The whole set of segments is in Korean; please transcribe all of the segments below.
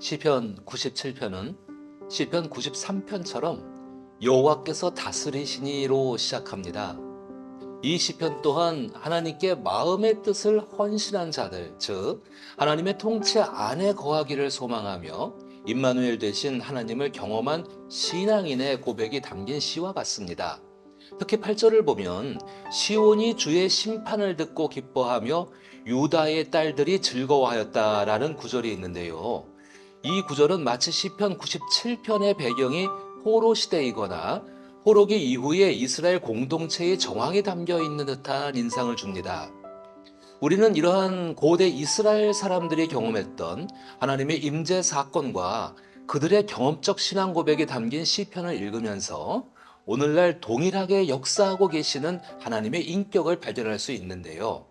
시편 97편은 시편 93편처럼 여호와께서 다스리시니로 시작합니다. 이 시편 또한 하나님께 마음의 뜻을 헌신한 자들, 즉 하나님의 통치 안에 거하기를 소망하며 임마누엘 되신 하나님을 경험한 신앙인의 고백이 담긴 시와 같습니다. 특히 8절을 보면 시온이 주의 심판을 듣고 기뻐하며 유다의 딸들이 즐거워하였다라는 구절이 있는데요. 이 구절은 마치 시편 97편의 배경이 포로 시대이거나 포로기 이후에 이스라엘 공동체의 정황이 담겨 있는 듯한 인상을 줍니다. 우리는 이러한 고대 이스라엘 사람들이 경험했던 하나님의 임재 사건과 그들의 경험적 신앙 고백이 담긴 시편을 읽으면서 오늘날 동일하게 역사하고 계시는 하나님의 인격을 발견할 수 있는데요.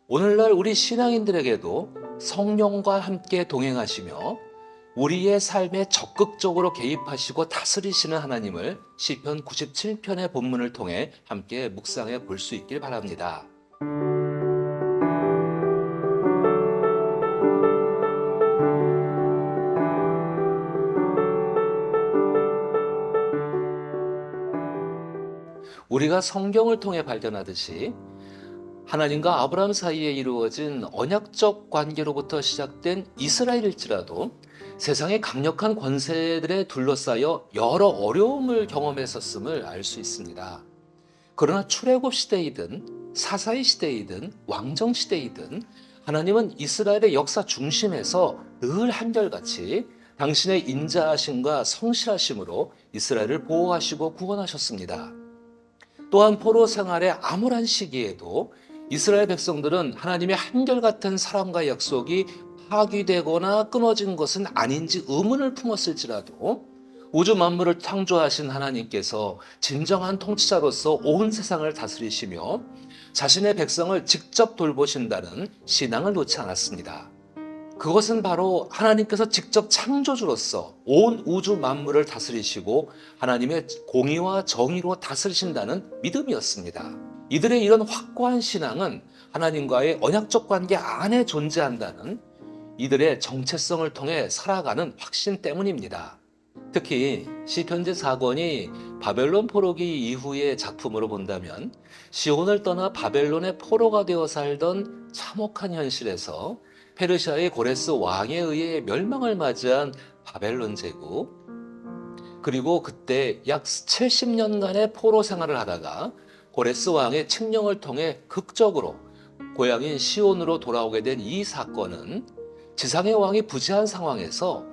오늘날 우리 신앙인들에게도 성령과 함께 동행하시며 우리의 삶에 적극적으로 개입하시고 다스리시는 하나님을 시편 97편의 본문을 통해 함께 묵상해 볼 수 있길 바랍니다. 우리가 성경을 통해 발견하듯이 하나님과 아브라함 사이에 이루어진 언약적 관계로부터 시작된 이스라엘일지라도 세상의 강력한 권세들에 둘러싸여 여러 어려움을 경험했었음을 알 수 있습니다. 그러나 출애굽 시대이든 사사의 시대이든 왕정 시대이든 하나님은 이스라엘의 역사 중심에서 늘 한결같이 당신의 인자하심과 성실하심으로 이스라엘을 보호하시고 구원하셨습니다. 또한 포로 생활의 암울한 시기에도 이스라엘 백성들은 하나님의 한결같은 사랑과 약속이 파기되거나 끊어진 것은 아닌지 의문을 품었을지라도 우주 만물을 창조하신 하나님께서 진정한 통치자로서 온 세상을 다스리시며 자신의 백성을 직접 돌보신다는 신앙을 놓지 않았습니다. 그것은 바로 하나님께서 직접 창조주로서 온 우주 만물을 다스리시고 하나님의 공의와 정의로 다스리신다는 믿음이었습니다. 이들의 이런 확고한 신앙은 하나님과의 언약적 관계 안에 존재한다는 이들의 정체성을 통해 살아가는 확신 때문입니다. 특히 시편지 4권이 바벨론 포로기 이후의 작품으로 본다면 시온을 떠나 바벨론의 포로가 되어 살던 참혹한 현실에서 페르시아의 고레스 왕에 의해 멸망을 맞이한 바벨론 제국, 그리고 그때 약 70년간의 포로 생활을 하다가 고레스 왕의 칙령을 통해 극적으로 고향인 시온으로 돌아오게 된 이 사건은 지상의 왕이 부재한 상황에서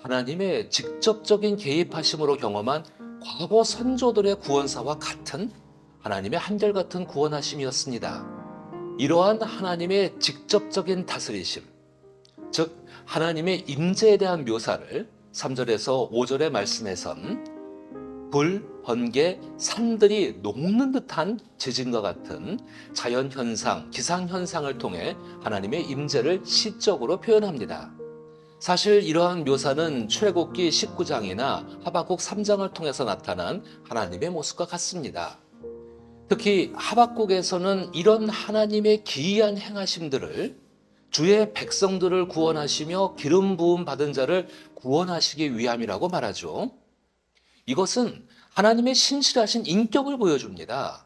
하나님의 직접적인 개입하심으로 경험한 과거 선조들의 구원사와 같은 하나님의 한결같은 구원하심이었습니다. 이러한 하나님의 직접적인 다스리심, 즉 하나님의 임재에 대한 묘사를 3절에서 5절의 말씀에선 불, 번개, 산들이 녹는 듯한 지진과 같은 자연현상, 기상현상을 통해 하나님의 임재를 시적으로 표현합니다. 사실 이러한 묘사는 출애굽기 19장이나 하박국 3장을 통해서 나타난 하나님의 모습과 같습니다. 특히 하박국에서는 이런 하나님의 기이한 행하심들을 주의 백성들을 구원하시며 기름 부음 받은 자를 구원하시기 위함이라고 말하죠. 이것은 하나님의 신실하신 인격을 보여줍니다.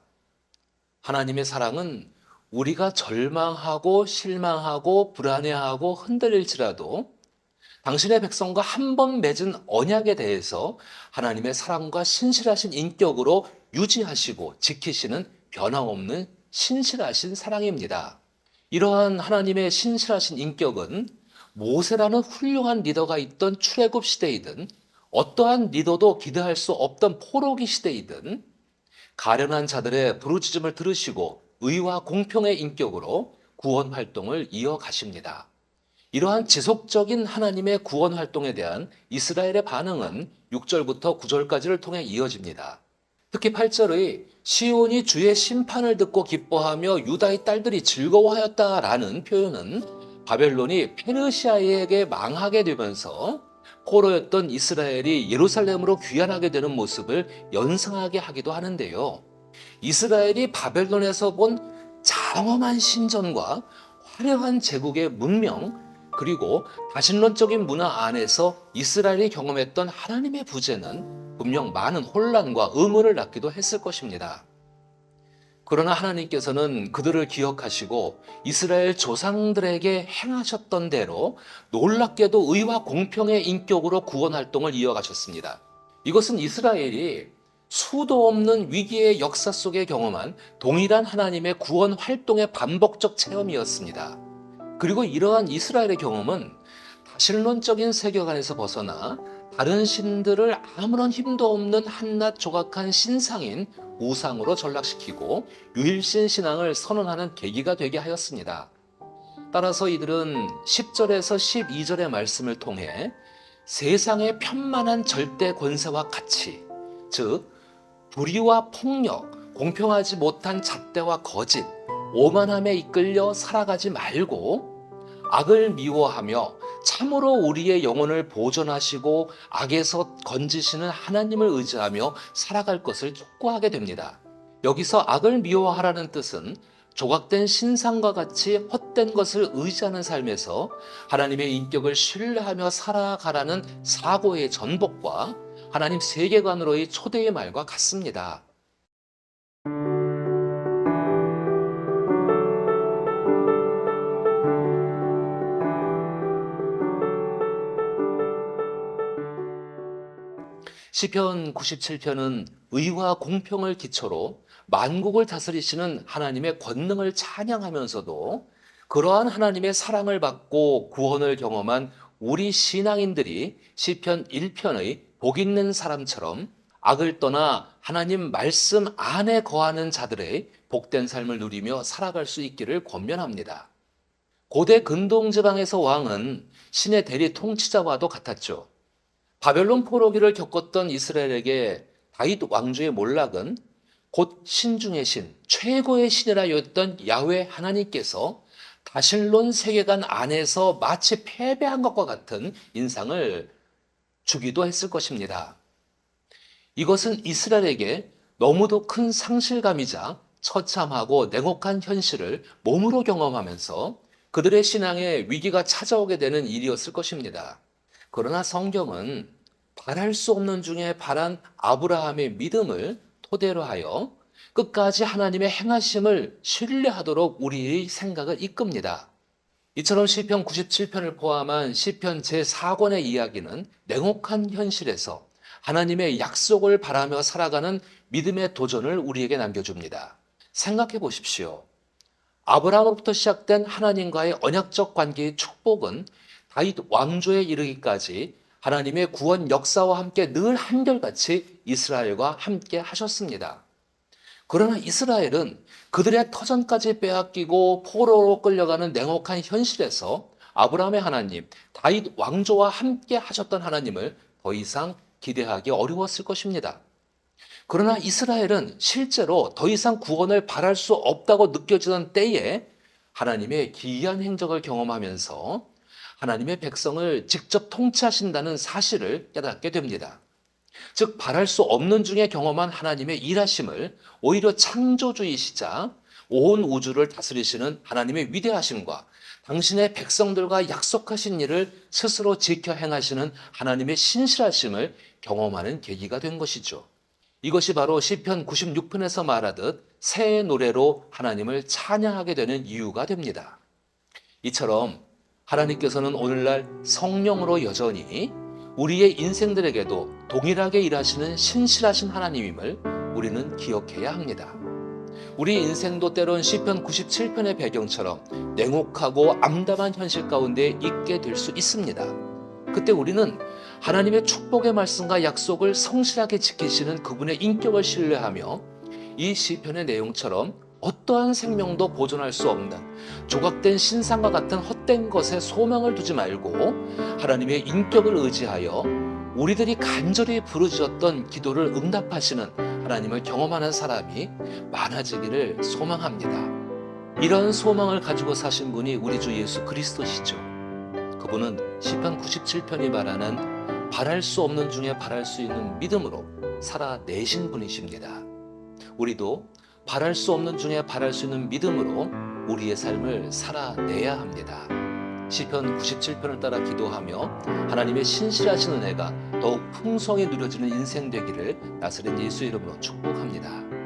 하나님의 사랑은 우리가 절망하고 실망하고 불안해하고 흔들릴지라도 당신의 백성과 한 번 맺은 언약에 대해서 하나님의 사랑과 신실하신 인격으로 유지하시고 지키시는 변함없는 신실하신 사랑입니다. 이러한 하나님의 신실하신 인격은 모세라는 훌륭한 리더가 있던 출애굽 시대이든 어떠한 리더도 기대할 수 없던 포로기 시대이든 가련한 자들의 부르짖음을 들으시고 의와 공평의 인격으로 구원 활동을 이어가십니다. 이러한 지속적인 하나님의 구원 활동에 대한 이스라엘의 반응은 6절부터 9절까지를 통해 이어집니다. 특히 8절의 시온이 주의 심판을 듣고 기뻐하며 유다의 딸들이 즐거워하였다라는 표현은 바벨론이 페르시아에게 망하게 되면서 포로였던 이스라엘이 예루살렘으로 귀환하게 되는 모습을 연상하게 하기도 하는데요. 이스라엘이 바벨론에서 본 장엄한 신전과 화려한 제국의 문명, 그리고 다신론적인 문화 안에서 이스라엘이 경험했던 하나님의 부재는 분명 많은 혼란과 의문을 낳기도 했을 것입니다. 그러나 하나님께서는 그들을 기억하시고 이스라엘 조상들에게 행하셨던 대로 놀랍게도 의와 공평의 인격으로 구원 활동을 이어가셨습니다. 이것은 이스라엘이 수도 없는 위기의 역사 속에 경험한 동일한 하나님의 구원 활동의 반복적 체험이었습니다. 그리고 이러한 이스라엘의 경험은 다신론적인 세계관에서 벗어나 다른 신들을 아무런 힘도 없는 한낱 조각한 신상인 우상으로 전락시키고 유일신 신앙을 선언하는 계기가 되게 하였습니다. 따라서 이들은 10절에서 12절의 말씀을 통해 세상의 편만한 절대 권세와 가치, 즉 불의와 폭력, 공평하지 못한 잣대와 거짓, 오만함에 이끌려 살아가지 말고 악을 미워하며 참으로 우리의 영혼을 보존하시고 악에서 건지시는 하나님을 의지하며 살아갈 것을 촉구하게 됩니다. 여기서 악을 미워하라는 뜻은 조각된 신상과 같이 헛된 것을 의지하는 삶에서 하나님의 인격을 신뢰하며 살아가라는 사고의 전복과 하나님 세계관으로의 초대의 말과 같습니다. 시편 97편은 의와 공평을 기초로 만국을 다스리시는 하나님의 권능을 찬양하면서도 그러한 하나님의 사랑을 받고 구원을 경험한 우리 신앙인들이 시편 1편의 복 있는 사람처럼 악을 떠나 하나님 말씀 안에 거하는 자들의 복된 삶을 누리며 살아갈 수 있기를 권면합니다. 고대 근동지방에서 왕은 신의 대리 통치자와도 같았죠. 바벨론 포로기를 겪었던 이스라엘에게 다윗 왕조의 몰락은 곧 신 중의 신, 최고의 신이라 여겼던 야훼 하나님께서 다신론 세계관 안에서 마치 패배한 것과 같은 인상을 주기도 했을 것입니다. 이것은 이스라엘에게 너무도 큰 상실감이자 처참하고 냉혹한 현실을 몸으로 경험하면서 그들의 신앙에 위기가 찾아오게 되는 일이었을 것입니다. 그러나 성경은 바랄 수 없는 중에 바란 아브라함의 믿음을 토대로 하여 끝까지 하나님의 행하심을 신뢰하도록 우리의 생각을 이끕니다. 이처럼 시편 97편을 포함한 시편 제4권의 이야기는 냉혹한 현실에서 하나님의 약속을 바라며 살아가는 믿음의 도전을 우리에게 남겨줍니다. 생각해 보십시오. 아브라함으로부터 시작된 하나님과의 언약적 관계의 축복은 다윗 왕조에 이르기까지 하나님의 구원 역사와 함께 늘 한결같이 이스라엘과 함께 하셨습니다. 그러나 이스라엘은 그들의 터전까지 빼앗기고 포로로 끌려가는 냉혹한 현실에서 아브라함의 하나님, 다윗 왕조와 함께 하셨던 하나님을 더 이상 기대하기 어려웠을 것입니다. 그러나 이스라엘은 실제로 더 이상 구원을 바랄 수 없다고 느껴지던 때에 하나님의 기이한 행적을 경험하면서 하나님의 백성을 직접 통치하신다는 사실을 깨닫게 됩니다. 즉 바랄 수 없는 중에 경험한 하나님의 일하심을 오히려 창조주이시자 온 우주를 다스리시는 하나님의 위대하심과 당신의 백성들과 약속하신 일을 스스로 지켜 행하시는 하나님의 신실하심을 경험하는 계기가 된 것이죠. 이것이 바로 시편 96편에서 말하듯 새 노래로 하나님을 찬양하게 되는 이유가 됩니다. 이처럼 하나님께서는 오늘날 성령으로 여전히 우리의 인생들에게도 동일하게 일하시는 신실하신 하나님임을 우리는 기억해야 합니다. 우리 인생도 때론 시편 97편의 배경처럼 냉혹하고 암담한 현실 가운데 있게 될 수 있습니다. 그때 우리는 하나님의 축복의 말씀과 약속을 성실하게 지키시는 그분의 인격을 신뢰하며 이 시편의 내용처럼 어떠한 생명도 보존할 수 없는 조각된 신상과 같은 헛된 것에 소망을 두지 말고 하나님의 인격을 의지하여 우리들이 간절히 부르짖었던 기도를 응답하시는 하나님을 경험하는 사람이 많아지기를 소망합니다. 이런 소망을 가지고 사신 분이 우리 주 예수 그리스도시죠. 그분은 시편 97편이 말하는 바랄 수 없는 중에 바랄 수 있는 믿음으로 살아내신 분이십니다. 우리도 바랄 수 없는 중에 바랄 수 있는 믿음으로 우리의 삶을 살아내야 합니다. 시편 97편을 따라 기도하며 하나님의 신실하신 은혜가 더욱 풍성히 누려지는 인생 되기를 나사렛 예수의 이름으로 축복합니다.